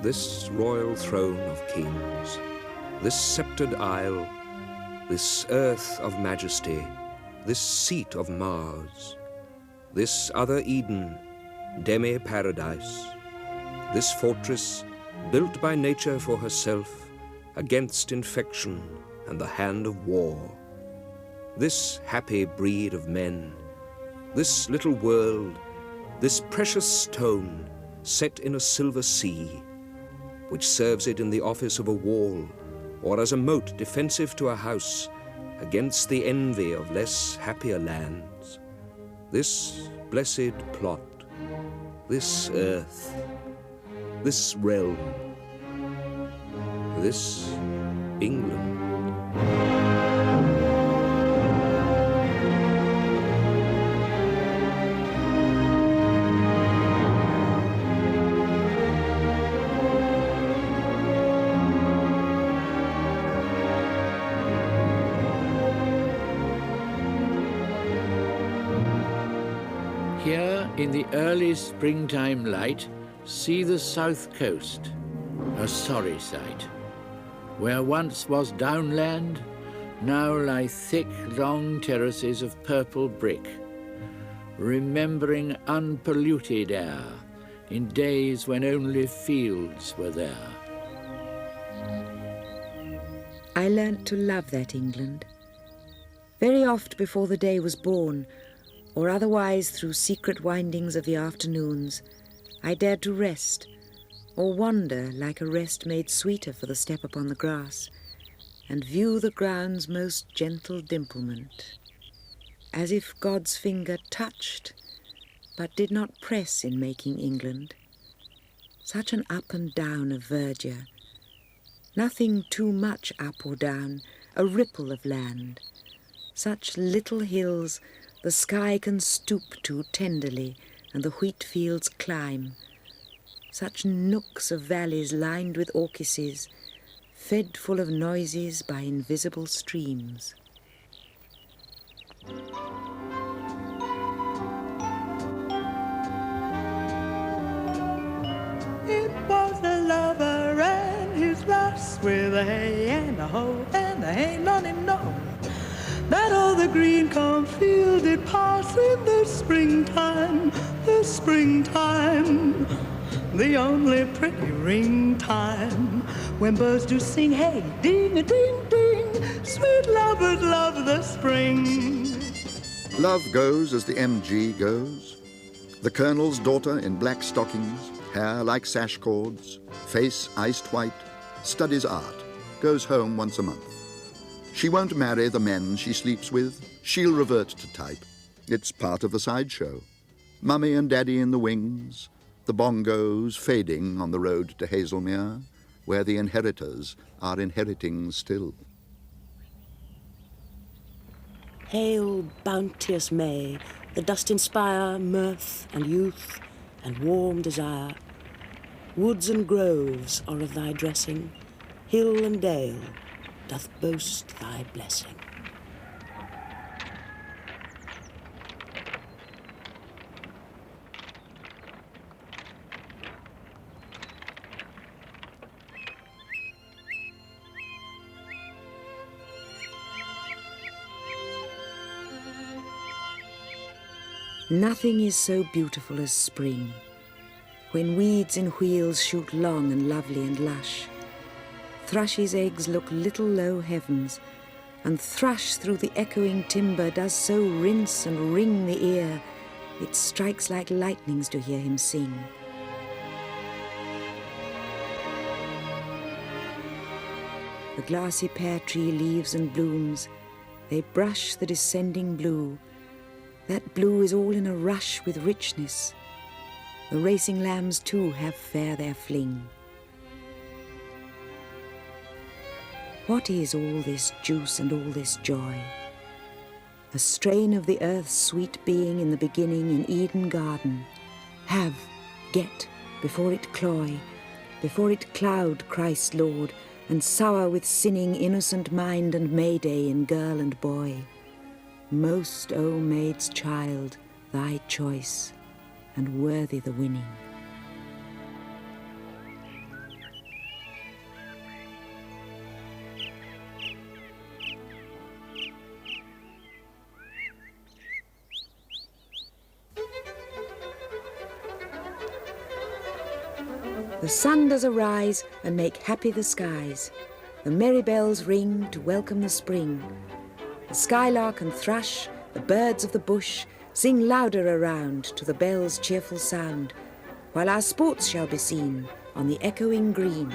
this royal throne of kings, this sceptred isle, this earth of majesty, this seat of Mars, this other Eden, demi-paradise, this fortress built by nature for herself against infection and the hand of war, this happy breed of men, this little world, this precious stone set in a silver sea, which serves it in the office of a wall or as a moat defensive to a house against the envy of less happier lands, this blessed plot, this earth, this realm, this England. Here, in the early springtime light, see the south coast, a sorry sight. Where once was downland, now lie thick, long terraces of purple brick, remembering unpolluted air in days when only fields were there. I learnt to love that England. Very oft before the day was born, or otherwise through secret windings of the afternoons, I dared to rest, or wander like a rest made sweeter for the step upon the grass, and view the ground's most gentle dimplement, as if God's finger touched, but did not press in making England. Such an up and down of verdure, nothing too much up or down, a ripple of land, such little hills the sky can stoop to tenderly and the wheat fields climb, such nooks of valleys lined with orchises, fed full of noises by invisible streams. It was a lover and his lass with a hey and a ho and a hey nonny no. That all the green cornfield did pass in the springtime, the only pretty ring time, when birds do sing, hey, ding-a-ding-ding, sweet lovers love the spring. Love goes as the MG goes. The Colonel's daughter in black stockings, hair like sash cords, face iced white, studies art, goes home once a month. She won't marry the men she sleeps with. She'll revert to type. It's part of the sideshow. Mummy and Daddy in the wings, the bongos fading on the road to Hazelmere, where the inheritors are inheriting still. Hail, bounteous May, the dost inspire mirth and youth and warm desire. Woods and groves are of thy dressing, hill and dale doth boast thy blessing. Nothing is so beautiful as spring, when weeds in wheels shoot long and lovely and lush. Thrushes' eggs look little low heavens, and thrush through the echoing timber does so rinse and ring the ear, it strikes like lightnings to hear him sing. The glassy pear tree leaves and blooms, they brush the descending blue. That blue is all in a rush with richness. The racing lambs too have fair their fling. What is all this juice and all this joy? A strain of the earth's sweet being in the beginning in Eden garden. Have, get, before it cloy, before it cloud Christ Lord, and sour with sinning innocent mind and Mayday in girl and boy. Most, O maid's child, thy choice, and worthy the winning. The sun does arise and make happy the skies. The merry bells ring to welcome the spring. The skylark and thrush, the birds of the bush, sing louder around to the bells' cheerful sound, while our sports shall be seen on the echoing green.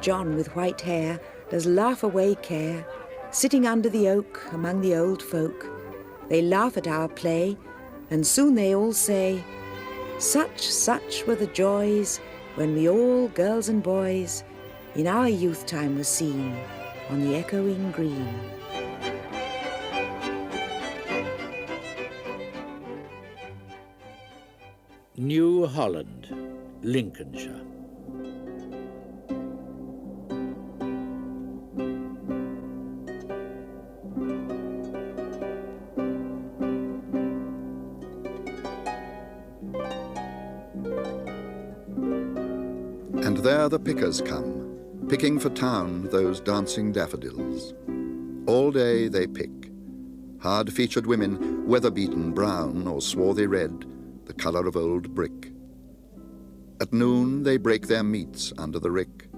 John with white hair does laugh away care, sitting under the oak among the old folk. They laugh at our play, and soon they all say, such were the joys when we all, girls and boys, in our youth time were seen on the echoing green. New Holland, Lincolnshire. And there the pickers come, picking for town those dancing daffodils. All day they pick. Hard-featured women, weather-beaten brown or swarthy red, the colour of old brick. At noon they break their meats under the rick.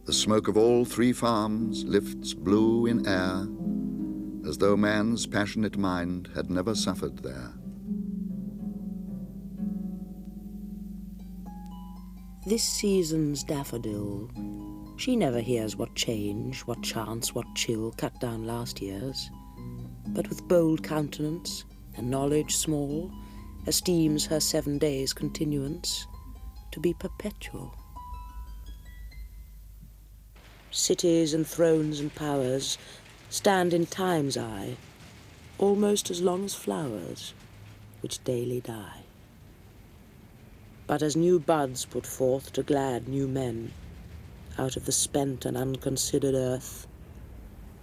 The smoke of all three farms lifts blue in air, as though man's passionate mind had never suffered there. This season's daffodil, she never hears what change, what chance, what chill cut down last year's, but with bold countenance and knowledge small, esteems her 7 days' continuance to be perpetual. Cities and thrones and powers stand in time's eye, almost as long as flowers, which daily die. But as new buds put forth to glad new men, out of the spent and unconsidered earth,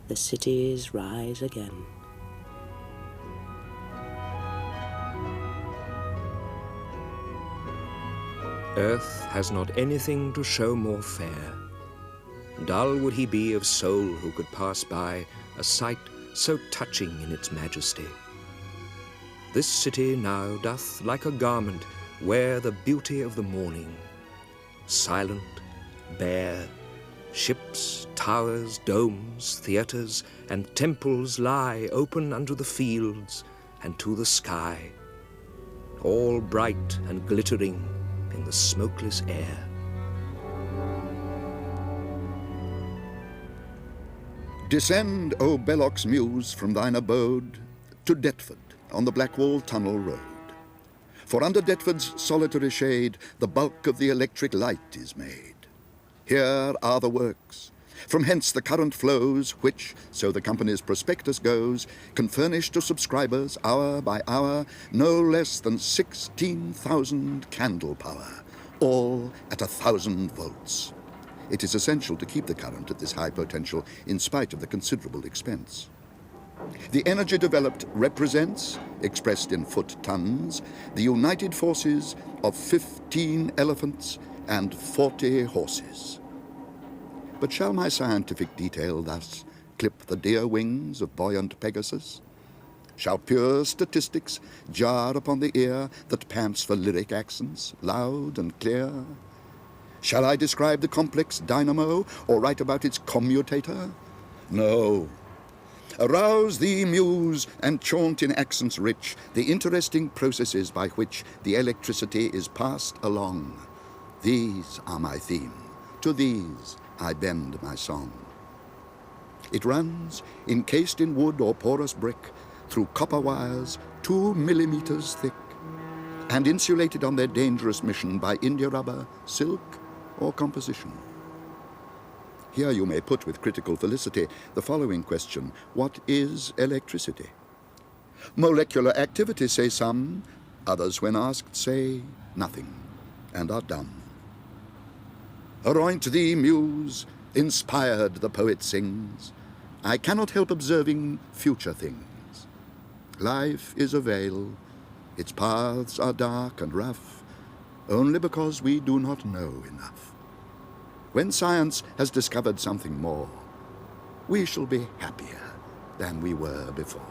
the cities rise again. Earth has not anything to show more fair. Dull would he be of soul who could pass by a sight so touching in its majesty. This city now doth like a garment wear the beauty of the morning. Silent, bare, ships, towers, domes, theatres, and temples lie open unto the fields and to the sky, all bright and glittering in the smokeless air. Descend, O Belloc's muse, from thine abode to Deptford on the Blackwall Tunnel Road. For under Deptford's solitary shade the bulk of the electric light is made. Here are the works. From hence the current flows, which, so the company's prospectus goes, can furnish to subscribers, hour by hour, no less than 16,000 candle power, all at 1,000 volts. It is essential to keep the current at this high potential in spite of the considerable expense. The energy developed represents, expressed in foot-tons, the united forces of 15 elephants and 40 horses. But shall my scientific detail thus clip the dear wings of buoyant Pegasus? Shall pure statistics jar upon the ear that pants for lyric accents, loud and clear? Shall I describe the complex dynamo or write about its commutator? No. Arouse thee, muse, and chaunt in accents rich the interesting processes by which the electricity is passed along. These are my theme. To these I bend my song. It runs, encased in wood or porous brick, through copper wires 2 millimeters thick, and insulated on their dangerous mission by india rubber, silk, or composition? Here you may put with critical felicity the following question: what is electricity? Molecular activity, say some. Others, when asked, say nothing, and are dumb. Aroint thee, muse, inspired the poet sings, I cannot help observing future things. Life is a veil, its paths are dark and rough, only because we do not know enough. When science has discovered something more, we shall be happier than we were before.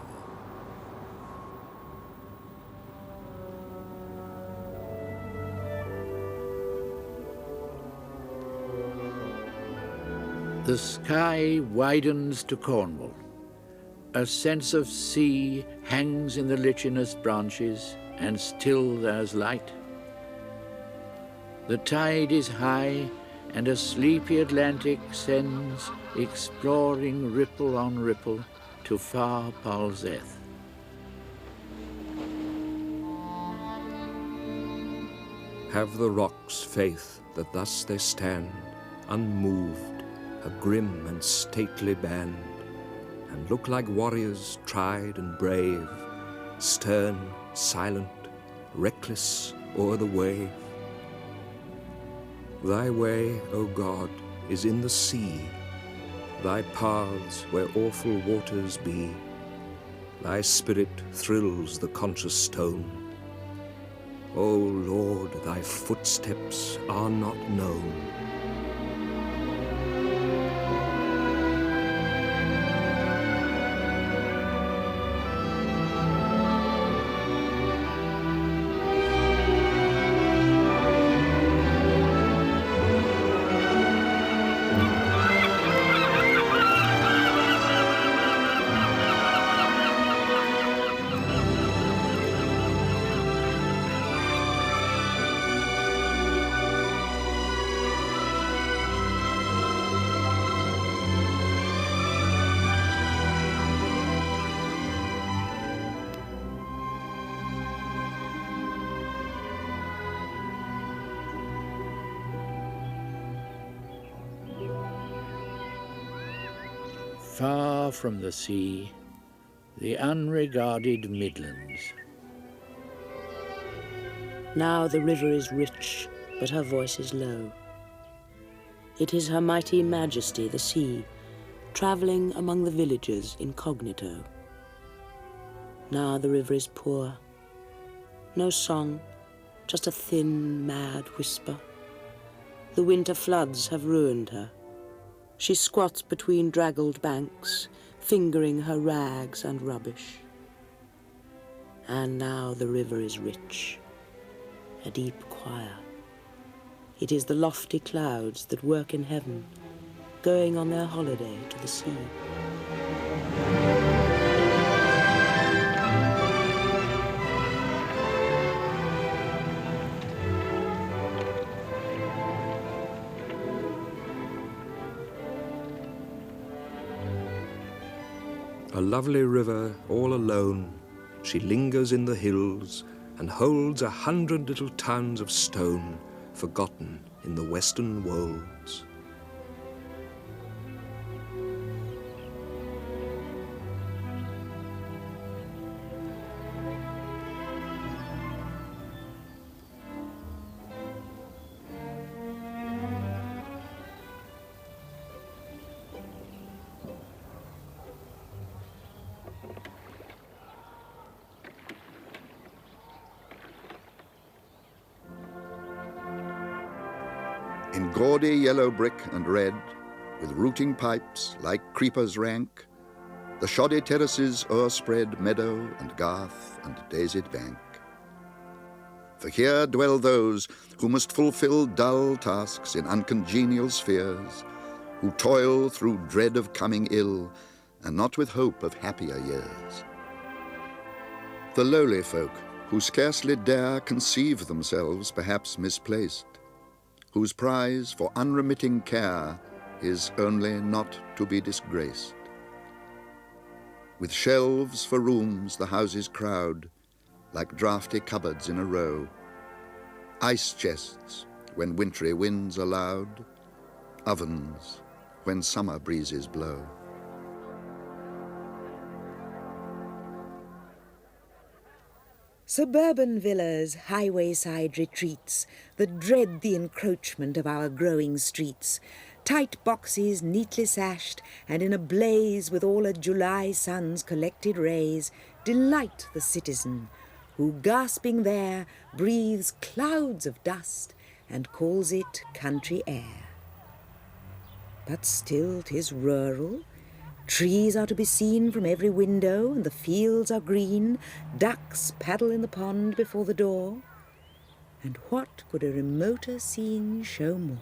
The sky widens to Cornwall. A sense of sea hangs in the lichenous branches, and still there's light. The tide is high, and a sleepy Atlantic sends exploring ripple on ripple to far Palzeth. Have the rocks faith that thus they stand, unmoved, a grim and stately band, and look like warriors tried and brave, stern, silent, reckless o'er the wave. Thy way, O God, is in the sea, thy paths where awful waters be. Thy spirit thrills the conscious stone. O Lord, thy footsteps are not known. Far from the sea, the unregarded Midlands. Now the river is rich, but her voice is low. It is her mighty majesty, the sea, travelling among the villages incognito. Now the river is poor. No song, just a thin, mad whisper. The winter floods have ruined her. She squats between draggled banks, fingering her rags and rubbish. And now the river is rich, a deep choir. It is the lofty clouds that work in heaven, going on their holiday to the sea. A lovely river, all alone, she lingers in the hills and holds 100 little towns of stone, forgotten in the western wolds. In gaudy yellow brick and red, with rooting pipes like creepers rank, the shoddy terraces o'erspread meadow and garth and daisied bank. For here dwell those who must fulfill dull tasks in uncongenial spheres, who toil through dread of coming ill, and not with hope of happier years. The lowly folk, who scarcely dare conceive themselves perhaps misplaced, whose prize for unremitting care is only not to be disgraced. With shelves for rooms the houses crowd, like draughty cupboards in a row, ice chests when wintry winds are loud, ovens when summer breezes blow. Suburban villas, highway-side retreats that dread the encroachment of our growing streets, tight boxes neatly sashed and in a blaze with all a July sun's collected rays, delight the citizen who, gasping there, breathes clouds of dust and calls it country air. But still 'tis rural. Trees are to be seen from every window, and the fields are green. Ducks paddle in the pond before the door. And what could a remoter scene show more?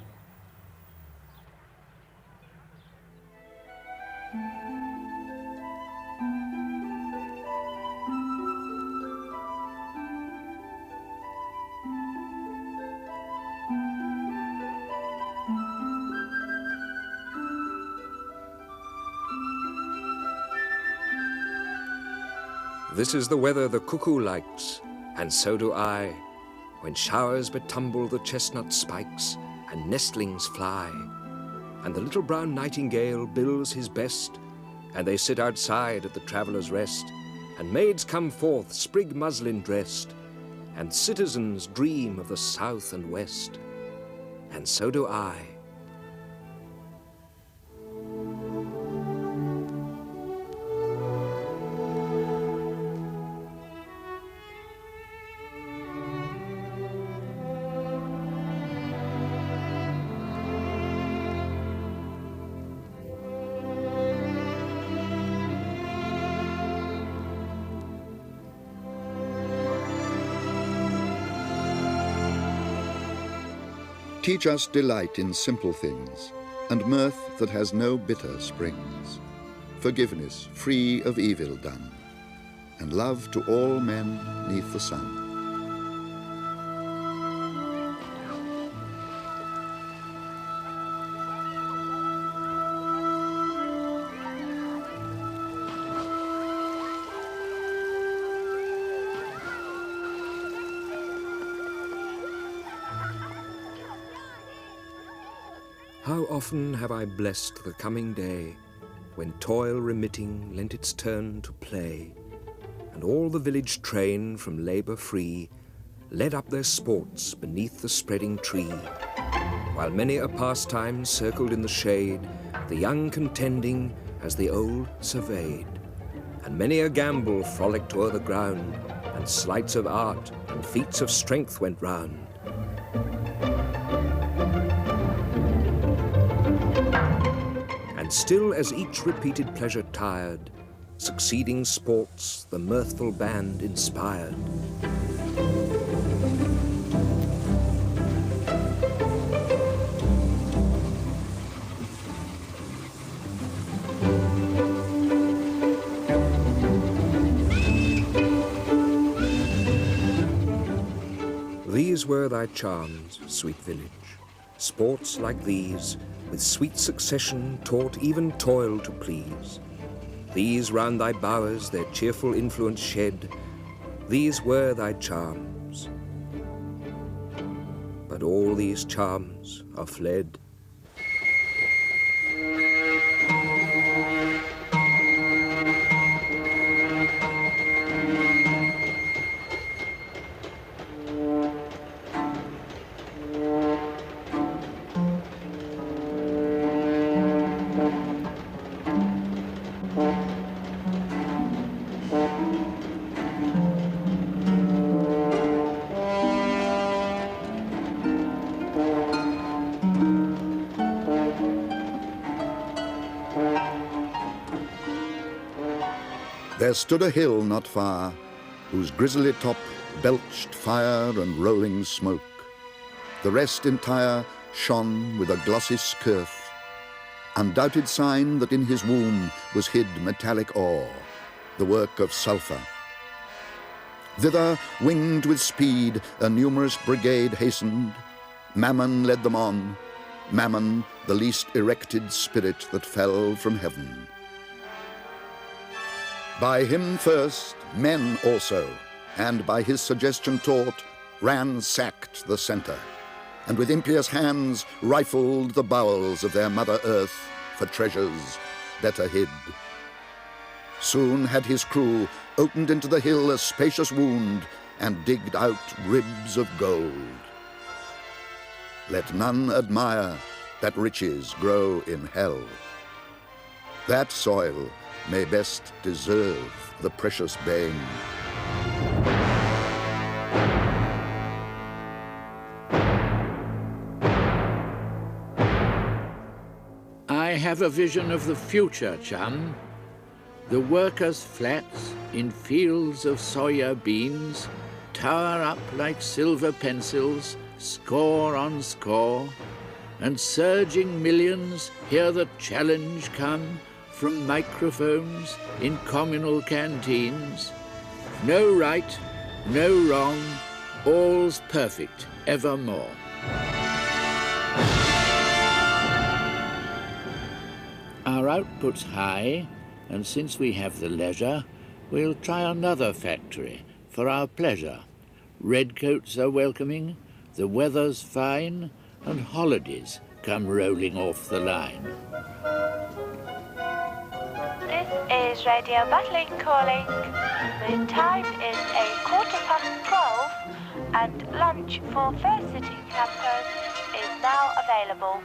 This is the weather the cuckoo likes, and so do I, when showers betumble the chestnut spikes and nestlings fly, and the little brown nightingale bills his best, and they sit outside at the traveller's rest, and maids come forth sprig muslin dressed, and citizens dream of the south and west, and so do I. Teach us delight in simple things, and mirth that has no bitter springs, forgiveness free of evil done, and love to all men neath the sun. How often have I blessed the coming day, when toil remitting lent its turn to play, and all the village train from labour free led up their sports beneath the spreading tree, while many a pastime circled in the shade, the young contending as the old surveyed, and many a gambol frolicked o'er the ground, and sleights of art and feats of strength went round. And still as each repeated pleasure tired, succeeding sports the mirthful band inspired. These were thy charms, sweet village, sports like these, with sweet succession taught even toil to please. These round thy bowers their cheerful influence shed, these were thy charms. But all these charms are fled. There stood a hill not far, whose grisly top belched fire and rolling smoke. The rest entire shone with a glossy scurf, undoubted sign that in his womb was hid metallic ore, the work of sulphur. Thither, winged with speed, a numerous brigade hastened. Mammon led them on, Mammon, the least erected spirit that fell from heaven. By him first, men also, and by his suggestion taught, ransacked the centre, and with impious hands rifled the bowels of their Mother Earth for treasures better hid. Soon had his crew opened into the hill a spacious wound and digged out ribs of gold. Let none admire that riches grow in hell. That soil may best deserve the precious bane. I have a vision of the future, chum. The workers' flats in fields of soya beans tower up like silver pencils, score on score, and surging millions hear the challenge come from microphones in communal canteens. No right, no wrong, all's perfect evermore. Our output's high, and since we have the leisure, we'll try another factory for our pleasure. Redcoats are welcoming, the weather's fine, and holidays come rolling off the line. This is Radio Battling calling. The time is 12:15, and lunch for first sitting campers is now available.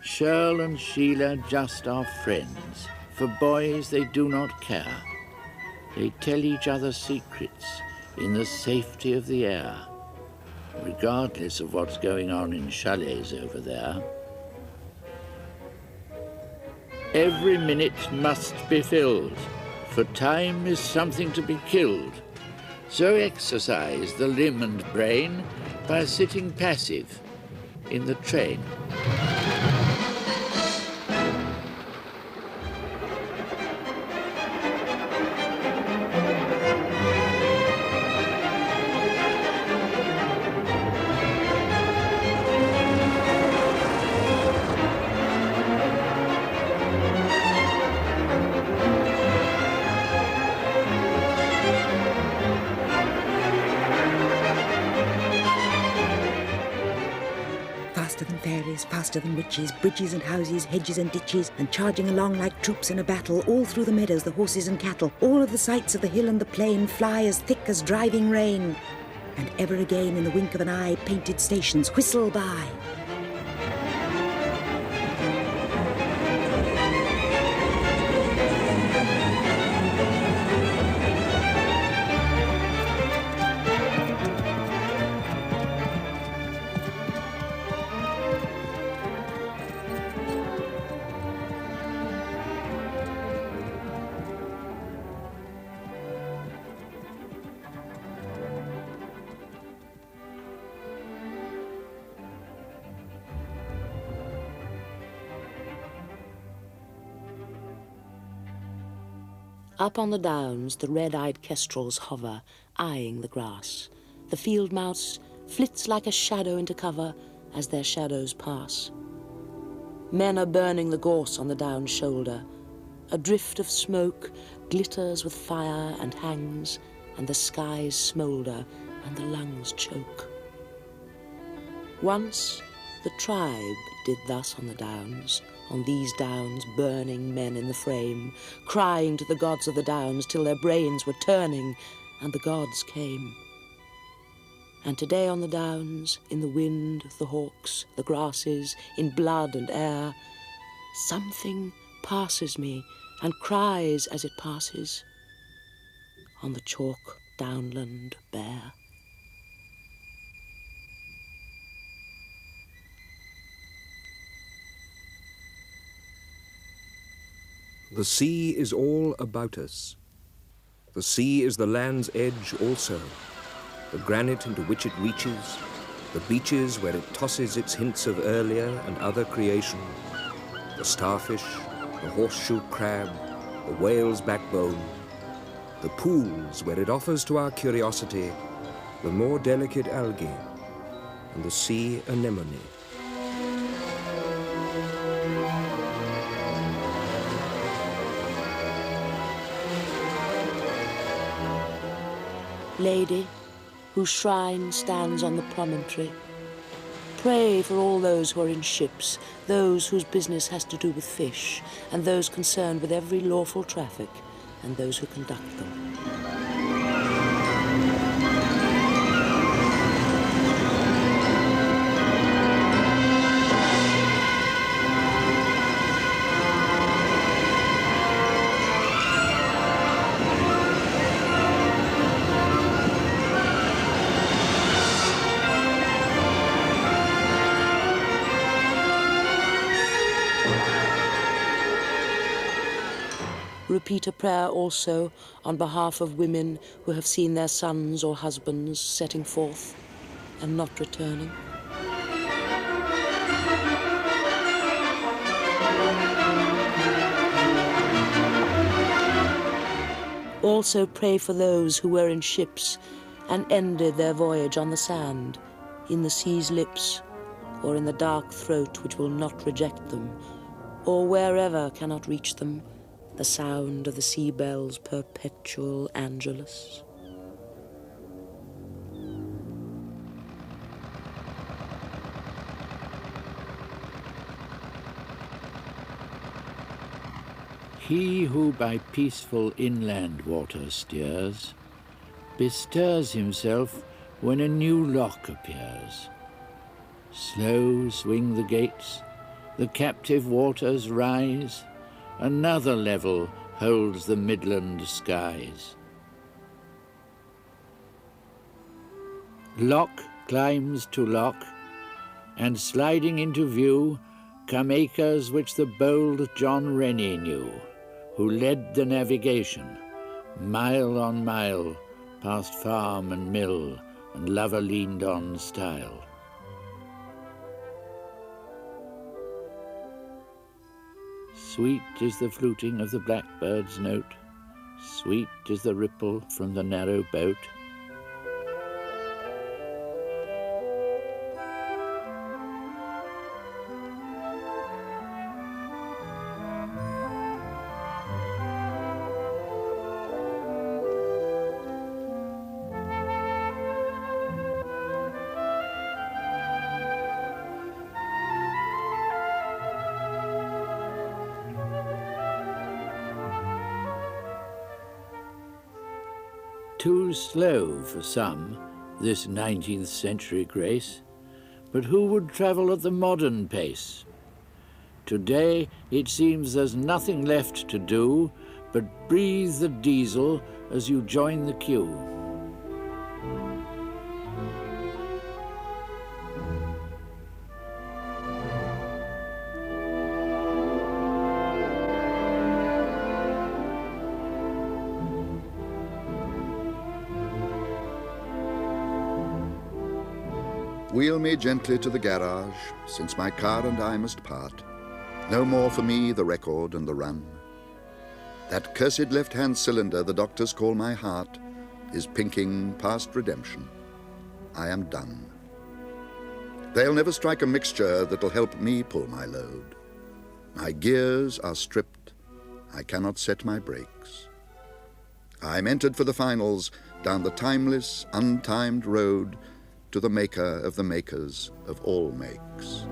Shirl and Sheila just are friends. For boys they do not care. They tell each other secrets in the safety of the air, regardless of what's going on in chalets over there. Every minute must be filled, for time is something to be killed. So exercise the limb and brain by sitting passive in the train. Faster than fairies, faster than witches, bridges and houses, hedges and ditches, and charging along like troops in a battle, all through the meadows, the horses and cattle, all of the sights of the hill and the plain fly as thick as driving rain. And ever again, in the wink of an eye, painted stations whistle by. Up on the downs, the red-eyed kestrels hover, eyeing the grass. The field mouse flits like a shadow into cover as their shadows pass. Men are burning the gorse on the down shoulder. A drift of smoke glitters with fire and hangs, and the skies smoulder and the lungs choke. Once the tribe did thus on the downs, on these downs burning men in the frame, crying to the gods of the downs till their brains were turning, and the gods came. And today on the downs, in the wind, the hawks, the grasses, in blood and air, something passes me and cries as it passes on the chalk downland bare. The sea is all about us. The sea is the land's edge also, the granite into which it reaches, the beaches where it tosses its hints of earlier and other creation, the starfish, the horseshoe crab, the whale's backbone, the pools where it offers to our curiosity the more delicate algae, and the sea anemone. Lady, whose shrine stands on the promontory, Pray for all those who are in ships, those whose business has to do with fish, and those concerned with every lawful traffic, and those who conduct them. Repeat a prayer also on behalf of women who have seen their sons or husbands setting forth and not returning. Also pray for those who were in ships and ended their voyage on the sand, in the sea's lips, or in the dark throat which will not reject them, or wherever cannot reach them, the sound of the sea bell's perpetual Angelus. He who by peaceful inland water steers, bestirs himself when a new lock appears. Slow swing the gates, the captive waters rise, another level holds the midland skies. Lock climbs to lock, and sliding into view come acres which the bold John Rennie knew, who led the navigation, mile on mile, past farm and mill and lover-leaned-on stile. Sweet is the fluting of the blackbird's note, sweet is the ripple from the narrow boat. Too slow for some, this 19th century grace, but who would travel at the modern pace? Today it seems there's nothing left to do but breathe the diesel as you join the queue. Wheel me gently to the garage, since my car and I must part. No more for me the record and the run. That cursed left-hand cylinder the doctors call my heart is pinking past redemption. I am done. They'll never strike a mixture that'll help me pull my load. My gears are stripped. I cannot set my brakes. I'm entered for the finals down the timeless, untimed road to the maker of the makers of all makes.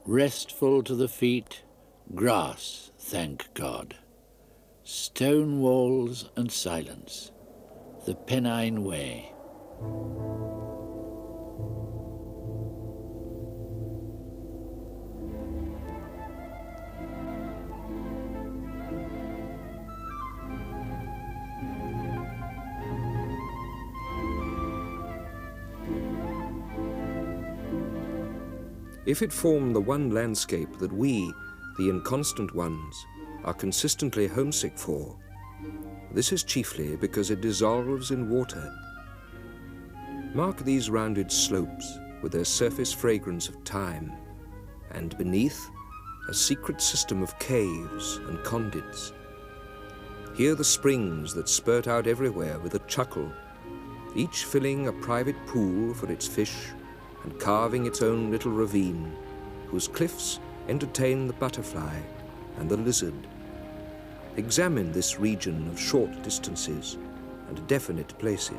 Restful to the feet, grass, thank God. Stone walls and silence, the Pennine Way. If it form the one landscape that we, the inconstant ones, are consistently homesick for, this is chiefly because it dissolves in water. Mark these rounded slopes with their surface fragrance of time, and beneath, a secret system of caves and conduits. Hear the springs that spurt out everywhere with a chuckle, each filling a private pool for its fish and carving its own little ravine, whose cliffs entertain the butterfly and the lizard. Examine this region of short distances, and definite places.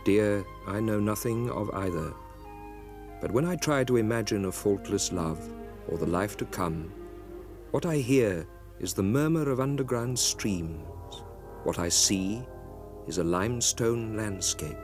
Dear, I know nothing of either, but when I try to imagine a faultless love or the life to come, what I hear is the murmur of underground streams. What I see is a limestone landscape.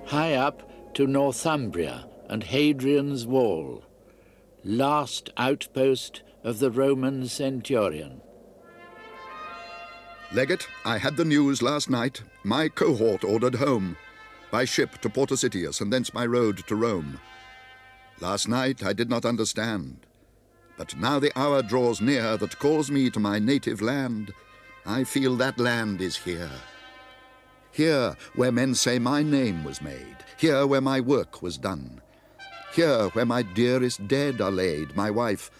High up to Northumbria and Hadrian's Wall, last outpost of the Roman centurion. Legate, I had the news last night. My cohort ordered home, by ship to Porta Sitius and thence by road to Rome. Last night I did not understand, but now the hour draws near that calls me to my native land. I feel that land is here. Here where men say my name was made, here where my work was done, here where my dearest dead are laid, my wife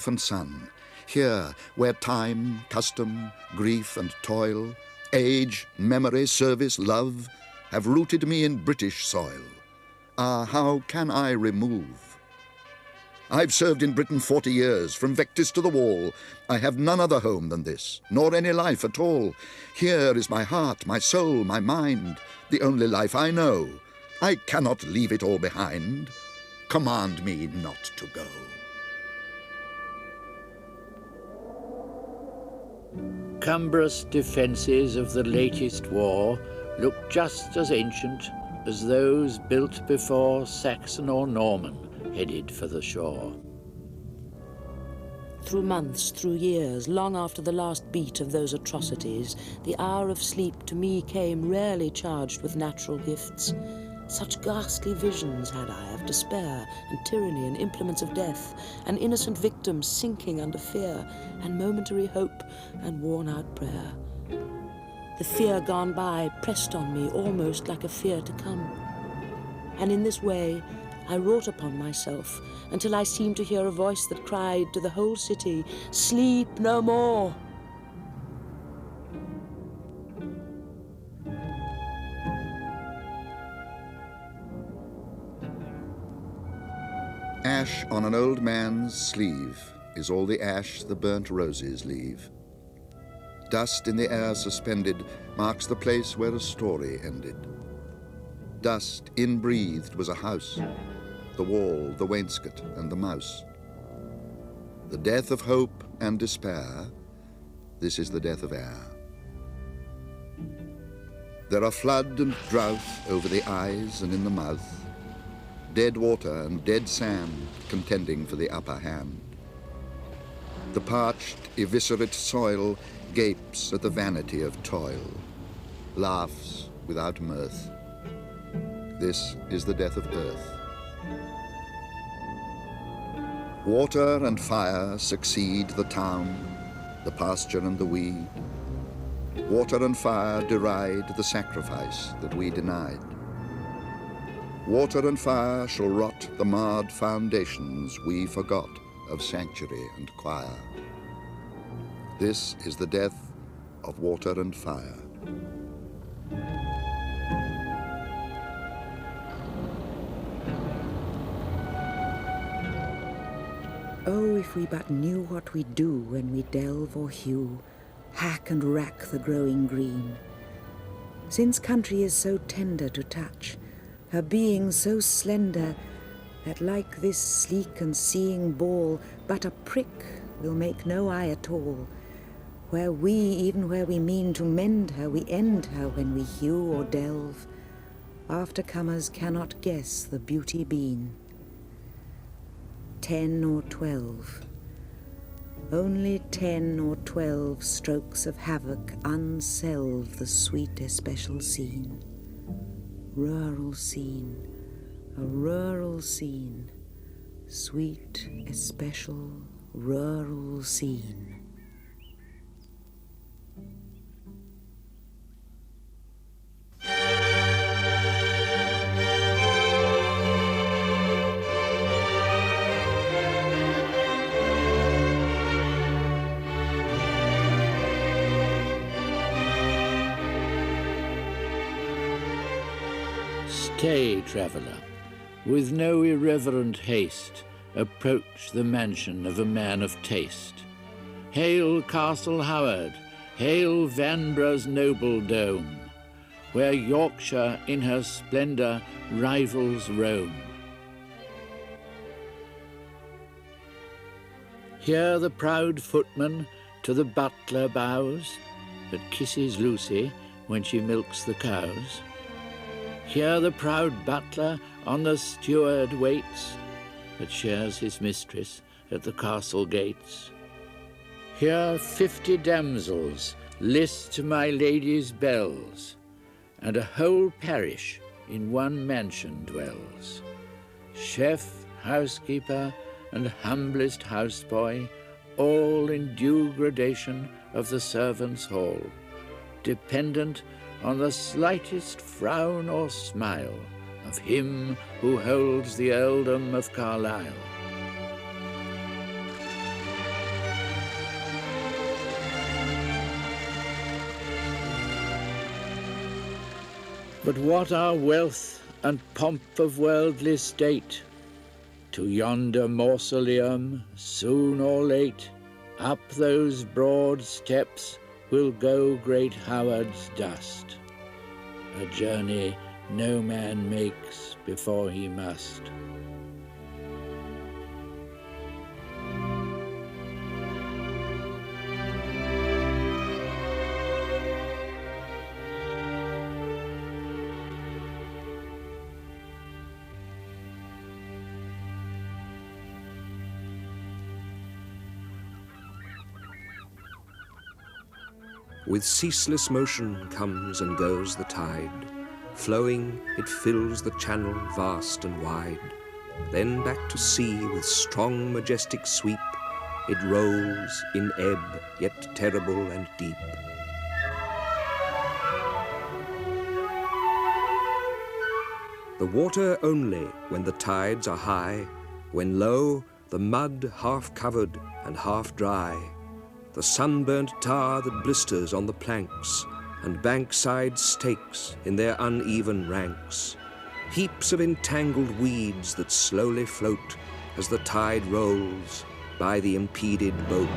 and son, here where time, custom, grief and toil, age, memory, service, love have rooted me in British soil. Ah, how can I remove? I've served in Britain 40 years, from Vectis to the wall. I have none other home than this, nor any life at all. Here is my heart, my soul, my mind, the only life I know. I cannot leave it all behind. Command me not to go. Cumbrous defences of the latest war look just as ancient as those built before Saxon or Norman headed for the shore. Through months, through years, long after the last beat of those atrocities, the hour of sleep to me came rarely charged with natural gifts. Such ghastly visions had I of despair and tyranny and implements of death, and innocent victims sinking under fear, and momentary hope and worn-out prayer. The fear gone by pressed on me almost like a fear to come. And in this way I wrought upon myself until I seemed to hear a voice that cried to the whole city, "Sleep no more!" Ash on an old man's sleeve is all the ash the burnt roses leave. Dust in the air suspended marks the place where a story ended. Dust inbreathed was a house, the wall, the wainscot, and the mouse. The death of hope and despair, this is the death of air. There are flood and drought over the eyes and in the mouth, dead water and dead sand contending for the upper hand. The parched, eviscerate soil gapes at the vanity of toil, laughs without mirth. This is the death of earth. Water and fire succeed the town, the pasture and the weed. Water and fire deride the sacrifice that we denied. Water and fire shall rot the marred foundations we forgot of sanctuary and choir. This is the death of water and fire. Oh, if we but knew what we do when we delve or hew, hack and rack the growing green. Since country is so tender to touch, her being so slender, that like this sleek and seeing ball, but a prick will make no eye at all. Where we, even where we mean to mend her, we end her when we hew or delve. Aftercomers cannot guess the beauty been. 10 or 12. Only 10 or 12 strokes of havoc unselve the sweet especial scene. Rural scene, a rural scene, sweet especial rural scene. Stay, traveller, with no irreverent haste, approach the mansion of a man of taste. Hail Castle Howard, hail Vanbragh's noble dome, where Yorkshire in her splendour rivals Rome. Here the proud footman to the butler bows, that kisses Lucy when she milks the cows. Here the proud butler on the steward waits, that shares his mistress at the castle gates. Here 50 damsels list my lady's bells, and a whole parish in one mansion dwells. Chef, housekeeper, and humblest houseboy, all in due gradation of the servants' hall, dependent on the slightest frown or smile of him who holds the earldom of Carlisle. But what are wealth and pomp of worldly state? To yonder mausoleum, soon or late, up those broad steps will go great Howard's dust, a journey no man makes before he must. With ceaseless motion comes and goes the tide. Flowing, it fills the channel vast and wide. Then back to sea with strong majestic sweep, it rolls in ebb, yet terrible and deep. The water only when the tides are high, when low, the mud half covered and half dry. The sunburnt tar that blisters on the planks, and bankside stakes in their uneven ranks. Heaps of entangled weeds that slowly float as the tide rolls by the impeded boat.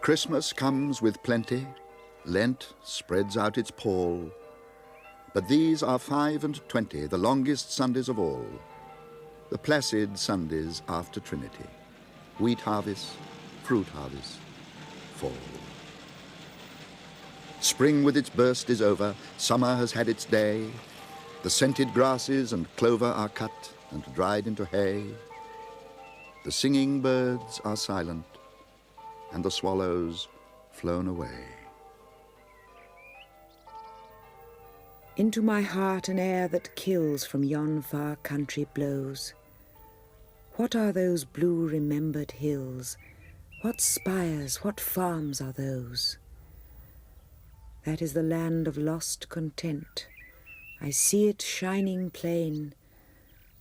Christmas comes with plenty, Lent spreads out its pall, but these are 5 and 20, the longest Sundays of all, the placid Sundays after Trinity, wheat harvest, fruit harvest, fall. Spring with its burst is over, summer has had its day, the scented grasses and clover are cut and dried into hay, the singing birds are silent, and the swallows flown away. Into my heart an air that kills from yon far country blows. What are those blue remembered hills? What spires, what farms are those? That is the land of lost content. I see it shining plain,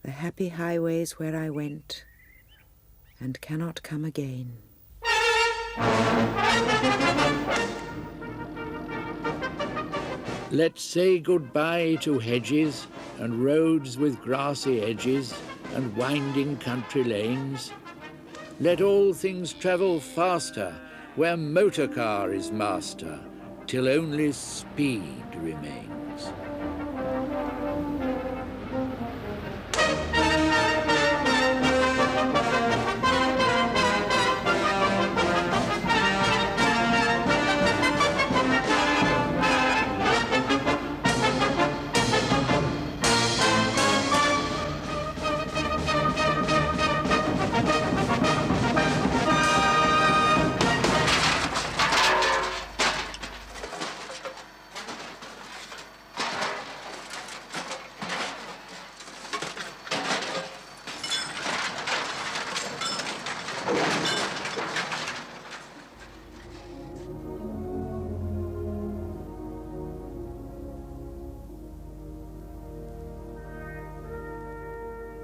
the happy highways where I went, and cannot come again. Let's say goodbye to hedges and roads with grassy edges and winding country lanes. Let all things travel faster where motor car is master, till only speed remains.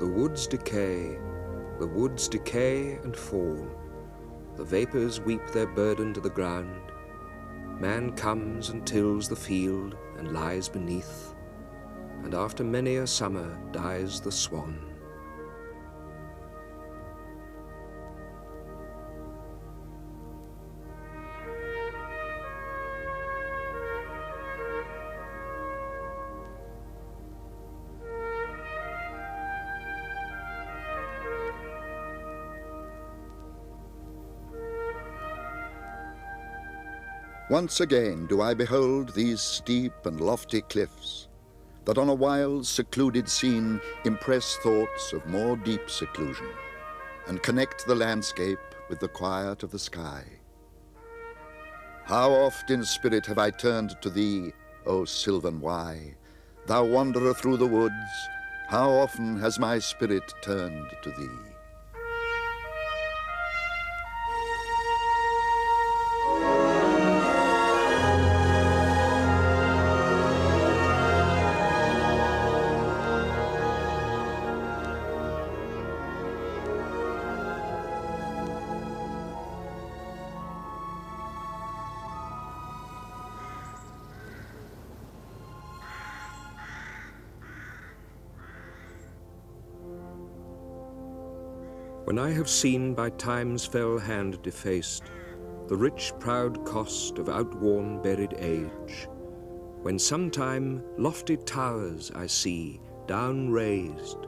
The woods decay and fall. The vapours weep their burden to the ground. Man comes and tills the field and lies beneath, and after many a summer dies the swan. Once again do I behold these steep and lofty cliffs, that on a wild, secluded scene impress thoughts of more deep seclusion, and connect the landscape with the quiet of the sky. How oft in spirit have I turned to thee, O sylvan Wye, thou wanderer through the woods, how often has my spirit turned to thee. When I have seen by time's fell hand defaced the rich proud cost of outworn buried age, when sometime lofty towers I see down raised,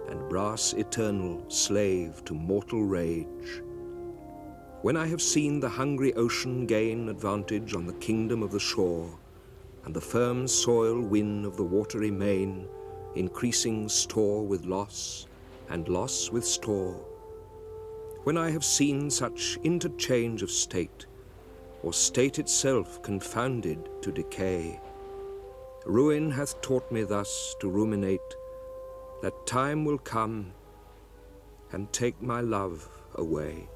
and brass eternal slave to mortal rage, when I have seen the hungry ocean gain advantage on the kingdom of the shore, and the firm soil win of the watery main, increasing store with loss, and loss with store, when I have seen such interchange of state, or state itself confounded to decay, ruin hath taught me thus to ruminate, that time will come and take my love away.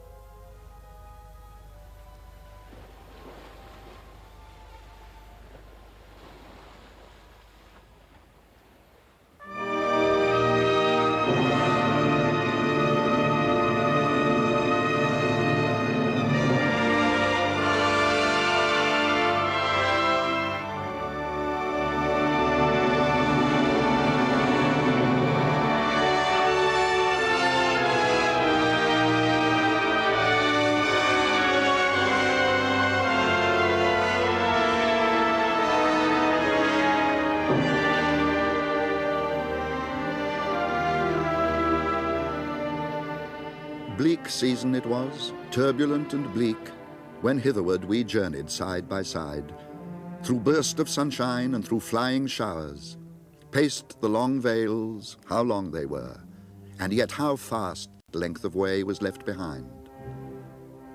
Bleak season it was, turbulent and bleak, when hitherward we journeyed side by side, through burst of sunshine and through flying showers, paced the long vales, how long they were, and yet how fast length of way was left behind.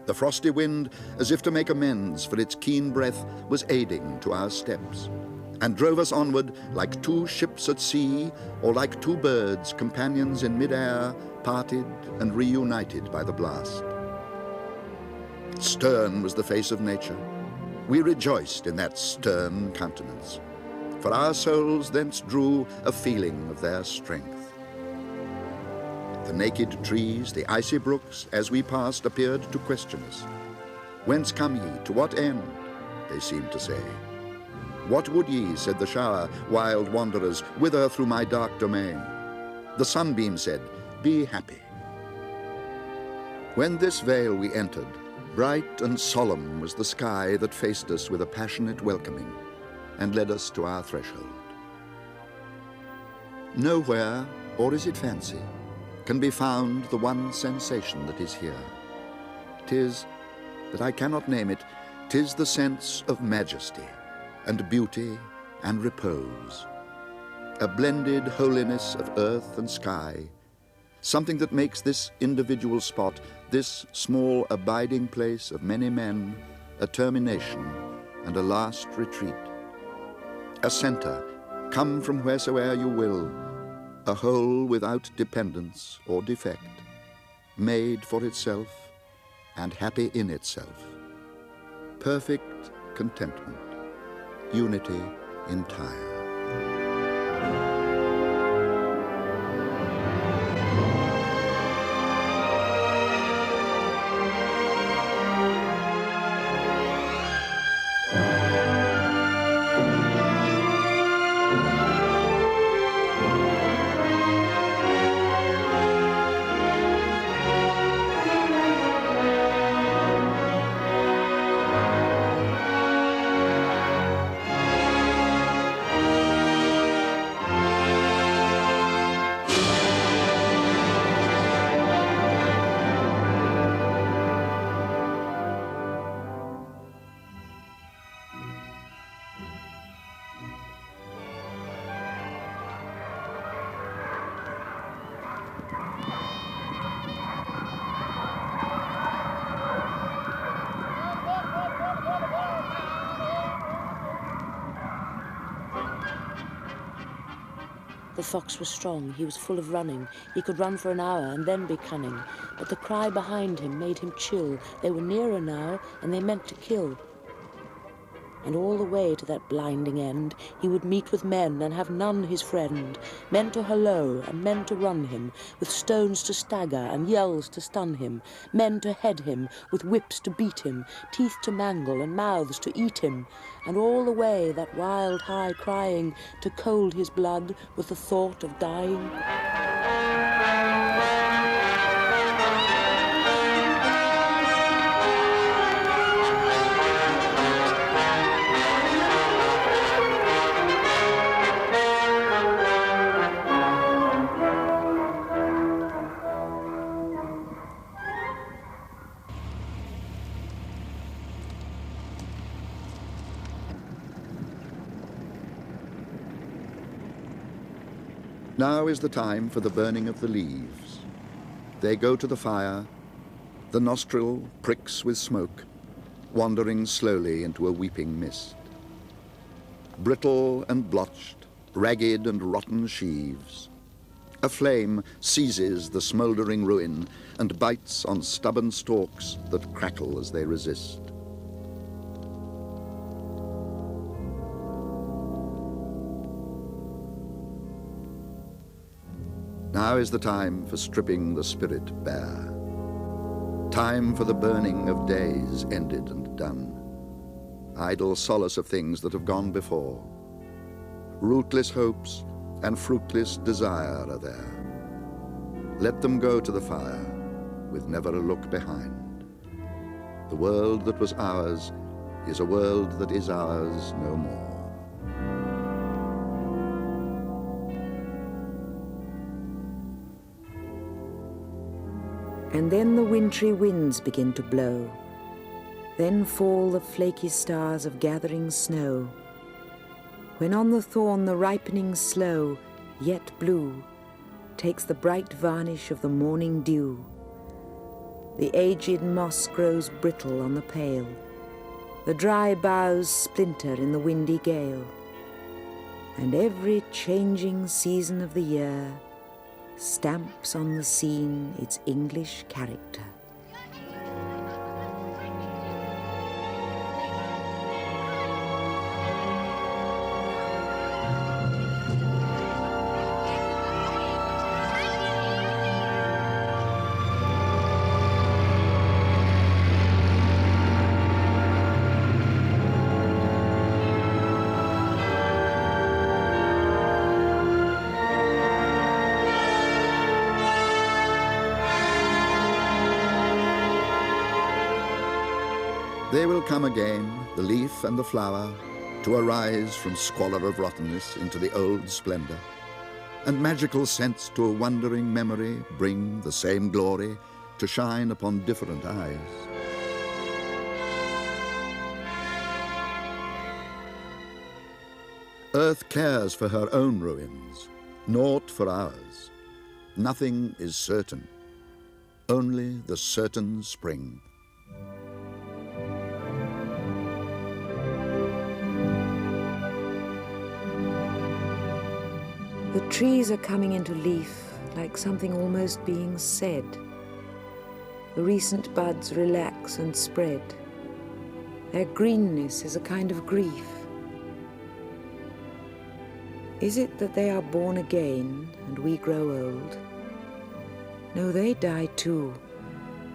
The frosty wind, as if to make amends for its keen breath, was aiding to our steps, and drove us onward like two ships at sea, or like two birds, companions in mid-air, parted and reunited by the blast. Stern was the face of nature. We rejoiced in that stern countenance, for our souls thence drew a feeling of their strength. The naked trees, the icy brooks, as we passed, appeared to question us. Whence come ye? To what end? They seemed to say. What would ye, said the shower, wild wanderers, whither through my dark domain? The sunbeam said, be happy. When this vale we entered, bright and solemn was the sky that faced us with a passionate welcoming and led us to our threshold. Nowhere, or is it fancy, can be found the one sensation that is here. 'Tis, that I cannot name it, 'tis the sense of majesty and beauty and repose, a blended holiness of earth and sky, something that makes this individual spot, this small abiding place of many men, a termination and a last retreat, a center, come from wheresoe'er you will, a whole without dependence or defect, made for itself and happy in itself, perfect contentment, unity entire. The fox was strong, he was full of running. He could run for an hour and then be cunning. But the cry behind him made him chill. They were nearer now, and they meant to kill. And all the way to that blinding end, he would meet with men and have none his friend. Men to holloa and men to run him, with stones to stagger and yells to stun him. Men to head him, with whips to beat him, teeth to mangle and mouths to eat him. And all the way that wild high crying to cold his blood with the thought of dying. Now is the time for the burning of the leaves. They go to the fire, the nostril pricks with smoke, wandering slowly into a weeping mist. Brittle and blotched, ragged and rotten sheaves. A flame seizes the smouldering ruin and bites on stubborn stalks that crackle as they resist. Now is the time for stripping the spirit bare. Time for the burning of days ended and done. Idle solace of things that have gone before. Rootless hopes and fruitless desire are there. Let them go to the fire with never a look behind. The world that was ours is a world that is ours no more. And then the wintry winds begin to blow. Then fall the flaky stars of gathering snow. When on the thorn the ripening sloe, yet blue, takes the bright varnish of the morning dew. The aged moss grows brittle on the pale. The dry boughs splinter in the windy gale. and every changing season of the year stamps on the scene its English character. They will come again, the leaf and the flower, to arise from squalor of rottenness into the old splendor, and magical sense to a wondering memory bring the same glory to shine upon different eyes. Earth cares for her own ruins, naught for ours. Nothing is certain, only the certain spring. The trees are coming into leaf like something almost being said. The recent buds relax and spread. Their greenness is a kind of grief. Is it that they are born again and we grow old? No, they die too.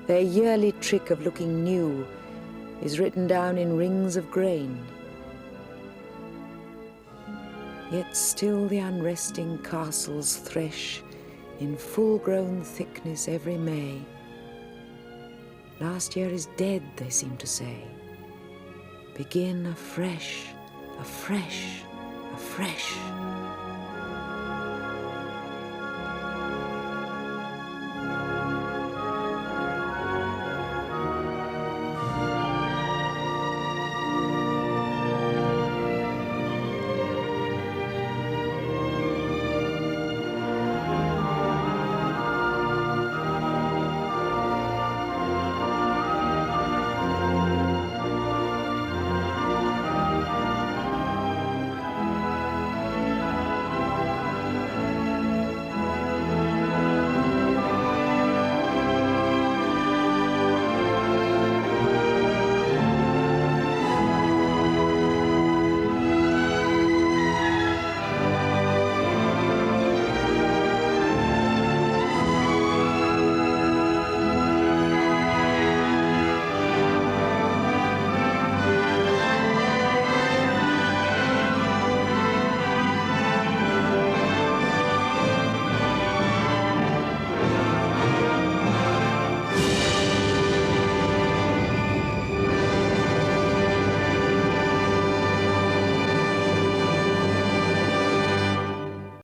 Their yearly trick of looking new is written down in rings of grain. Yet still the unresting castles thresh in full-grown thickness every May. Last year is dead, they seem to say. Begin afresh, afresh, afresh.